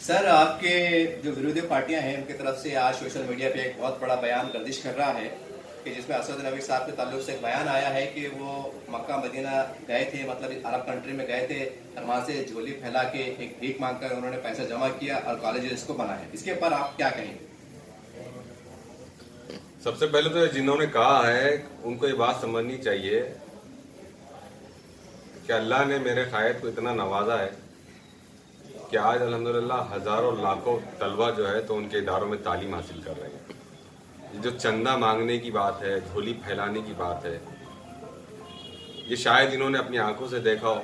Sir, आपके जो विरोधी पार्टियां हैं उनकी तरफ से आज सोशल मीडिया पे एक बहुत बड़ा बयान गर्दिश कर रहा है कि जिसमें असद नबी साहब के ताल्लुक से एक बयान आया है कि वो मक्का मदीना गए थे, मतलब अरब कंट्री में गए थे और वहाँ से झोली फैला के एक भीख मांगकर उन्होंने पैसा जमा किया और कॉलेजेस को बनाए। इसके ऊपर आप क्या कहेंगे? सबसे पहले तो जिन्होंने कहा है उनको ये बात समझनी चाहिए कि अल्लाह ने मेरे कायद को इतना नवाजा है कि आज अल्हम्दुलिल्लाह हजारों लाखों तलबा जो है तो उनके इदारों में तालीम हासिल कर रहे हैं। जो चंदा मांगने की बात है, झोली फैलाने की बात है, ये शायद इन्होंने अपनी आंखों से देखा हो।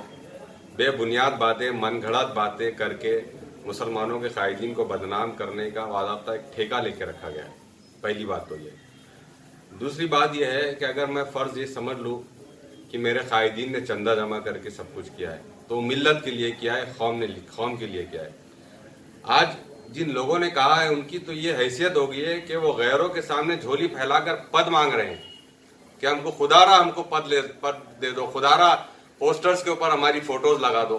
बेबुनियाद बातें, मनगढ़ंत बातें करके मुसलमानों के कायदीन को बदनाम करने का वाज़ाब्ता एक ठेका लेके रखा गया है। पहली बात तो ये। दूसरी बात यह है कि अगर मैं फ़र्ज़ ये समझ लूँ कि मेरे कायदीन ने चंदा जमा करके सब कुछ किया है, तो मिल्लत के लिए किया है, कौम के लिए किया है। आज जिन लोगों ने कहा है उनकी तो ये हैसियत हो गई है कि वो गैरों के सामने झोली फैलाकर पद मांग रहे हैं कि हमको खुदारा हमको पद दे दो, खुदारा पोस्टर्स के ऊपर हमारी फोटोज लगा दो।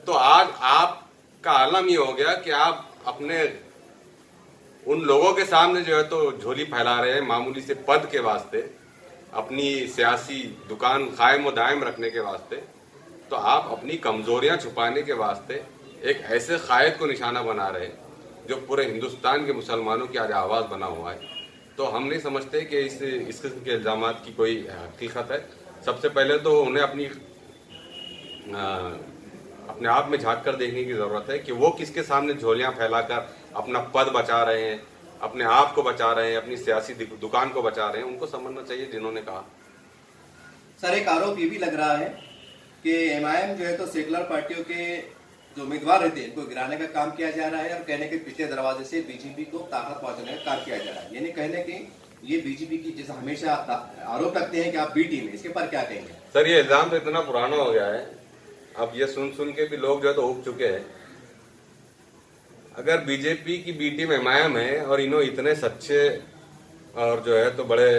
तो आज आपका आलम ये हो गया कि आप अपने उन लोगों के सामने जो है तो झोली फैला रहे हैं मामूली से पद के वास्ते, अपनी सियासी दुकान कायम व दायम रखने के वास्ते। तो आप अपनी कमजोरियां छुपाने के वास्ते एक ऐसे कायद को निशाना बना रहे हैं जो पूरे हिंदुस्तान के मुसलमानों की आज आवाज़ बना हुआ है। तो हम नहीं समझते कि इस किस्म के इल्ज़ामात की कोई हकीकत है। सबसे पहले तो उन्हें अपने आप में झांक कर देखने की ज़रूरत है कि वो किसके सामने झोलियां फैलाकर अपना पद बचा रहे हैं, अपने आप को बचा रहे हैं, अपनी सियासी दुकान को बचा रहे हैं। उनको समझना चाहिए जिन्होंने कहा। सर, एक आरोप ये भी लग रहा है कि एमआईएम जो है तो सेकुलर पार्टियों के जो उम्मीदवार रहते हैं इनको गिराने का काम किया जा रहा है और कहने के पिछले दरवाजे से बीजेपी को ताकत पहुंचाने का काम किया जा रहा है। यानी कहने के ये बीजेपी की जैसा हमेशा आरोप रखते हैं कि आप बी टीम है, इसके पर क्या कहेंगे? सर, ये इल्जाम तो इतना पुराना हो गया है, अब ये सुन के भी लोग जो है तो उग चुके हैं। अगर बीजेपी की बी टीम एमआईएम है और इन्हों इतने सच्चे और जो है तो बड़े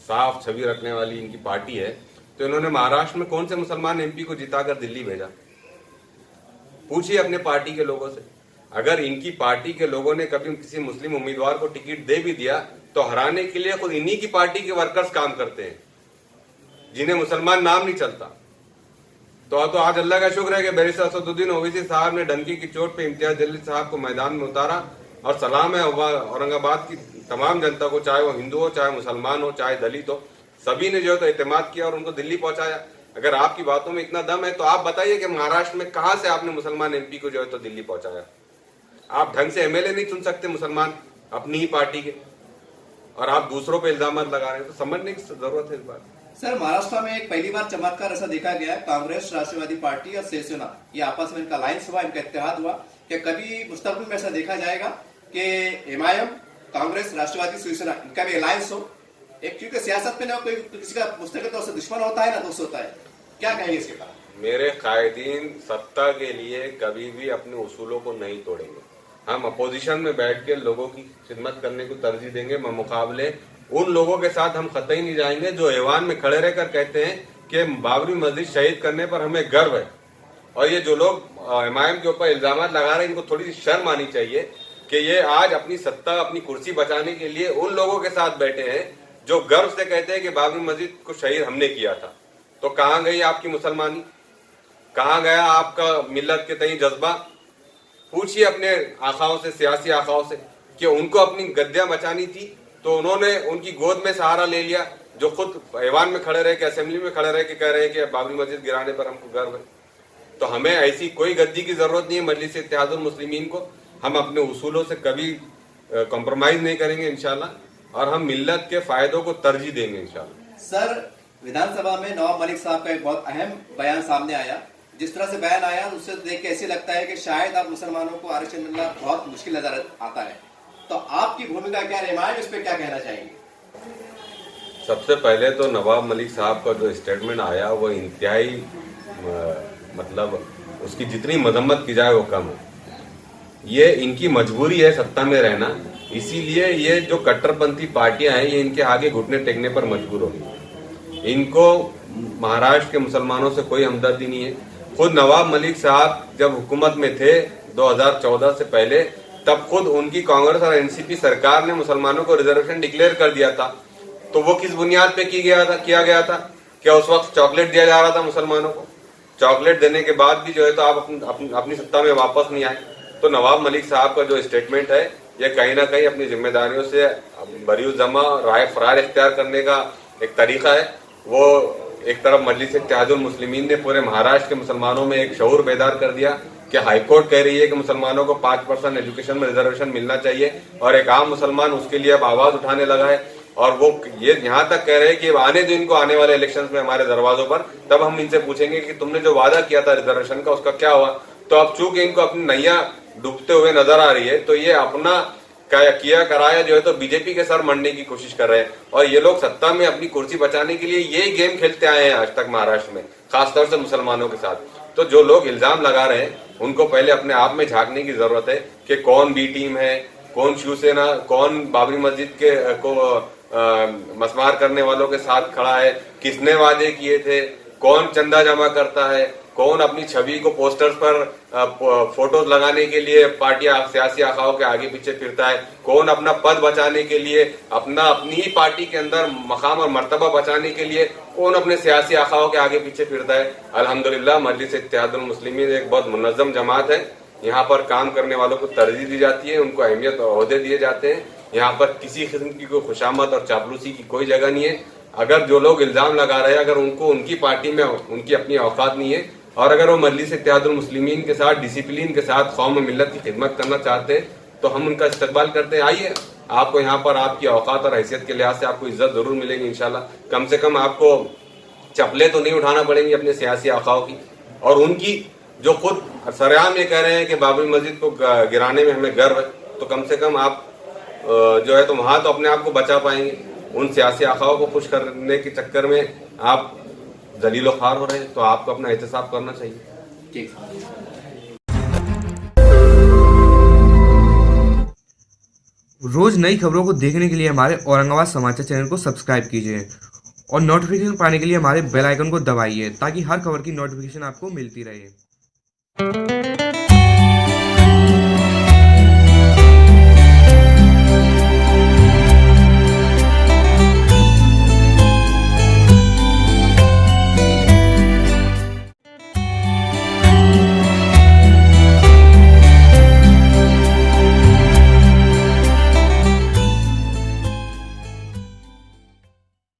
साफ छवि रखने वाली इनकी पार्टी है, तो इन्होंने महाराष्ट्र में कौन से मुसलमान एमपी को जिताकर दिल्ली भेजा? पूछिए अपने पार्टी के लोगों से। अगर इनकी पार्टी के लोगों ने कभी किसी मुस्लिम उम्मीदवार को टिकट दे भी दिया तो हराने के लिए खुद इन्हीं की पार्टी के वर्कर्स काम करते हैं जिन्हें मुसलमान नाम नहीं चलता। तो आज अल्लाह का शुक्र है कि बैरिस्टर असदुद्दीन ओवैसी साहब ने डंकी की चोट पे इम्तियाज जलील साहब को मैदान में उतारा। और सलाम है औरंगाबाद की तमाम जनता को, चाहे वो हिंदू हो, चाहे मुसलमान हो, चाहे दलित हो, सभी ने जो है तो एतमाद किया और उनको दिल्ली पहुंचाया। अगर आपकी बातों में इतना दम है तो आप बताइए कि महाराष्ट्र में कहां से आपने मुसलमान एमपी को जो है तो दिल्ली पहुंचाया? आप ढंग से एमएलए नहीं चुन सकते मुसलमान अपनी ही पार्टी के, और आप दूसरों पे इल्जाम लगा रहे हैं। तो समझने की जरूरत है इस बात। सर, महाराष्ट्र में एक पहली बार चमत्कार ऐसा देखा गया है, कांग्रेस, राष्ट्रवादी पार्टी और शिवसेना ये आपस में इनका अलायंस हुआ, इनका इत्तेहाद हुआ। क्या कभी मुस्तकबिल में ऐसा देखा जाएगा कि एमआईएम, कांग्रेस, राष्ट्रवादी, शिवसेना इनका भी अलायंस हो? एक क्योंकि सियासत में ना कोई किसी का मुस्तकिल तौर से दुश्मन होता है ना दोस्त होता है, क्या कहेंगे इसके बारे में? मेरे कायदीन सत्ता के लिए कभी भी अपने उसूलों को नहीं तोड़ेंगे। हम अपोजिशन में बैठ के लोगों की खिदमत करने को तरजीह देंगे, मुकाबले उन लोगों के साथ हम कतई नहीं जाएंगे जो ऐवान में खड़े रहकर कहते हैं कि बाबरी मस्जिद शहीद करने पर हमें गर्व है। और ये जो लोग एमआईएम के ऊपर इल्जाम लगा रहे हैं, इनको थोड़ी सी शर्म आनी चाहिए कि ये आज अपनी सत्ता, अपनी कुर्सी बचाने के लिए उन लोगों के साथ बैठे हैं जो गर्व से कहते हैं कि बाबरी मस्जिद को शहीद हमने किया था। तो कहां गई आपकी मुसलमानी? कहां गया आपका मिल्लत के तई जज्बा? पूछिए अपने आखाओं से, सियासी आखाओं से, कि उनको अपनी गद्दियां बचानी थी तो उन्होंने उनकी गोद में सहारा ले लिया, जो खुद ऐवान में खड़े रहे के, असेंबली में खड़े रहे के कह रहे हैं कि बाबरी मस्जिद गिराने पर हमको गर्व है। तो हमें ऐसी कोई गद्दी की जरूरत नहीं है मजलिस इत्तेहादुल मुस्लिमीन को। हम अपने उसूलों से कभी कॉम्प्रोमाइज नहीं करेंगे इंशाल्लाह, और हम मिल्लत के फायदों को तरजीह देंगे इंशाल्लाह। सर, विधानसभा में नवाब मलिक साहब का एक बहुत अहम बयान सामने आया। जिस तरह से बयान आया उससे देख के ऐसे लगता है कि शायद आप मुसलमानों को आरक्षण मिलना बहुत मुश्किल नजर आता है। तो आपकी भूमिका क्या है, इस पे क्या कहना चाहेंगे? सबसे पहले तो नवाब मलिक साहब का जो स्टेटमेंट आया वो इंतहाई मतलब उसकी जितनी मजम्मत की जाए वो कम है। ये इनकी मजबूरी है सत्ता में रहना, इसीलिए ये जो कट्टरपंथी पार्टियां हैं ये इनके आगे घुटने टेकने पर मजबूर होगी। इनको महाराष्ट्र के मुसलमानों से कोई हमदर्दी नहीं है। खुद नवाब मलिक साहब जब हुकूमत में थे, 2014 से पहले, तब खुद उनकी कांग्रेस और एनसीपी सरकार ने मुसलमानों को रिजर्वेशन डिक्लेयर कर दिया था। तो वो किस बुनियाद पे किया गया था? क्या उस वक्त चॉकलेट दिया जा रहा था मुसलमानों को? चॉकलेट देने के बाद भी जो है तो आप अपनी सत्ता में वापस नहीं आए। तो नवाब मलिक साहब का जो स्टेटमेंट है, ये कहीं ना कहीं अपनी जिम्मेदारियों से बरीउल जमा राय फरार इख्तियार करने का एक तरीका है। वो एक तरफ मजलिस इत्तेहादुल मुस्लिमीन ने पूरे महाराष्ट्र के मुसलमानों में एक शऊर बेदार कर दिया कि हाईकोर्ट कह रही है कि मुसलमानों को 5% एजुकेशन में रिजर्वेशन मिलना चाहिए, और एक आम मुसलमान उसके लिए अब आवाज उठाने लगा है। और वो ये यहाँ तक कह रहे हैं कि आने दो इनको आने वाले इलेक्शंस में हमारे दरवाजों पर, तब हम इनसे पूछेंगे कि तुमने जो वादा किया था रिजर्वेशन का उसका क्या हुआ। तो अब चूंकि इनको अपनी नैया डूबते हुए नजर आ रही है, तो ये अपना किया कराया जो है तो बीजेपी के सर मरने की कोशिश कर रहे हैं। और ये लोग सत्ता में अपनी कुर्सी बचाने के लिए यही गेम खेलते आए हैं आज तक महाराष्ट्र में, खासतौर से मुसलमानों के साथ। तो जो लोग इल्जाम लगा रहे हैं उनको पहले अपने आप में झांकने की जरूरत है कि कौन बी टीम है, कौन शिवसेना, कौन बाबरी मस्जिद के को मसमार करने वालों के साथ खड़ा है, किसने वादे किए थे, कौन चंदा जमा करता है, कौन अपनी छवि को पोस्टर्स पर फोटोज लगाने के लिए पार्टियां सियासी आखाओं के आगे पीछे फिरता है, कौन अपना पद बचाने के लिए, अपनी ही पार्टी के अंदर मकाम और मर्तबा बचाने के लिए कौन अपने सियासी आखाओं के आगे पीछे फिरता है। अल्हम्दुलिल्लाह मजलिस इत्तेहादुल मुस्लिमीन एक बहुत मुनज़्ज़म जमात है। यहाँ पर काम करने वालों को तरजीह दी जाती है, उनको अहमियत और ओहदे दिए जाते हैं। यहाँ पर किसी किस्म की कोई खुशामद और चापलूसी की कोई जगह नहीं है। अगर जो लोग इल्जाम लगा रहे हैं, अगर उनको उनकी पार्टी में उनकी अपनी औकात नहीं है, और अगर वो मजलिस इत्तेहादुल मुस्लिमीन के साथ डिसिप्लिन के साथ कौम मिल्लत की खिदमत करना चाहते हैं, तो हम उनका इस्तकबाल करते हैं। आइए, आपको यहाँ पर आपकी औकात और हैसियत के लिहाज से आपको इज्जत जरूर मिलेगी इंशाल्लाह। कम से कम आपको चप्पलें तो नहीं उठाना पड़ेंगी अपने सियासी आखाओं की, और उनकी जो खुद सरेआम ये कह रहे हैं कि बाबरी मस्जिद को गिराने में हमें गर्व है, तो कम से कम आप जो है तो वहां तो अपने आप को बचा पाएंगे। उन सियासी आखाओं को खुश करने के चक्कर में आप जलीलो ख्वार हो रहे हैं, तो आपको अपना एहतसाब करना चाहिए। ठीक। रोज नई खबरों को देखने के लिए हमारे औरंगाबाद समाचार चैनल को सब्सक्राइब कीजिए और नोटिफिकेशन पाने के लिए हमारे बेल आइकन को दबाइए, ताकि हर खबर की नोटिफिकेशन आपको मिलती रहे।